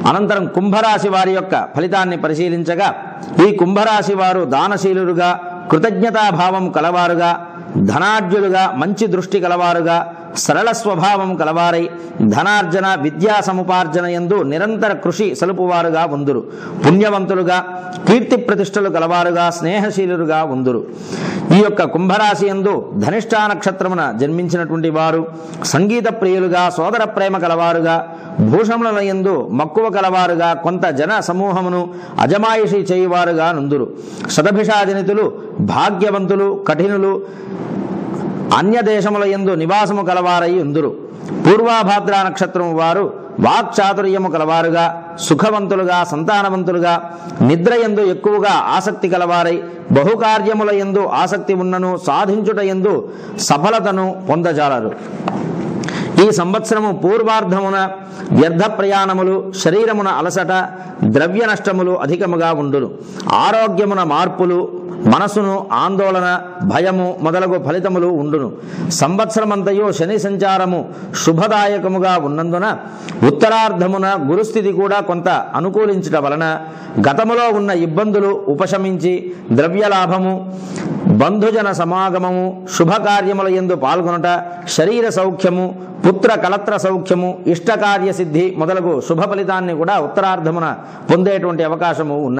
అనంతరం కుంభరాశి వారి యొక్క ఫలితాన్ని పరిశీలించగా ఈ కుంభరాశి వారు దానశీలురుగా, కృతజ్ఞతాభావం కలవారుగా, ధనార్జులుగా, మంచి దృష్టి కలవారుగా, సరళ స్వభావం కలవారై ధనార్జన విద్యా సముపార్జన యందు నిరంతర కృషి సలుపువారుగా ఉందురు. పుణ్యవంతులుగా, కీర్తి ప్రతిష్టలు కలవారుగా, స్నేహశీలురుగా ఉందురు. ఈ యొక్క కుంభరాశి యందు ధనిష్ఠా నక్షత్రమున జన్మించినటువంటి వారు సంగీత ప్రియులుగా, సోదర ప్రేమ కలవారుగా, భూషముల యందు మక్కువ కలవారుగా, కొంత జన సమూహమును అజమాయిషి చేయువారుగా నుందురు. శతభిషాజనితులు, భాగ్యవంతులు, కఠినులు, అన్య దేశముల యందు నివాసము కలవారై ఉందురు. పూర్వాభాద్ర నక్షత్రము వారు వాక్చాతుర్యము కలవారుగా, సుఖవంతులుగా, సంతానవంతులుగా, నిద్రయందు ఎక్కువగా ఆసక్తి కలవారై బహుకార్యముల యందు ఆసక్తి ఉన్నను సాధించుట యందు సఫలతను పొందజాలరు. ఈ సంవత్సరము పూర్వార్ధమున వ్యర్థ ప్రయాణములు, శరీరమున అలసట, ద్రవ్య నష్టములు అధికముగా ఉండును. ఆరోగ్యమున మార్పులు, మనసును ఆందోళన, భయము మొదలగు ఫలితములు ఉండును. సంవత్సరమంతయు శని సంచారము శుభదాయకముగా ఉన్నందున ఉత్తరార్ధమున గురుస్థితి కూడా కొంత అనుకూలించుట వలన గతములో ఉన్న ఇబ్బందులు ఉపశమించి ద్రవ్యలాభము, బంధుజన సమాగమము, శుభకార్యముల యందు పాల్గొనుట, శరీర సౌఖ్యము, పుత్ర కలత్ర సౌఖ్యము, ఇష్టకార్య సిద్ధి మొదలగు శుభ ఫలితాన్ని కూడా ఉత్తరార్ధమున పొందేటువంటి అవకాశము ఉన్నది.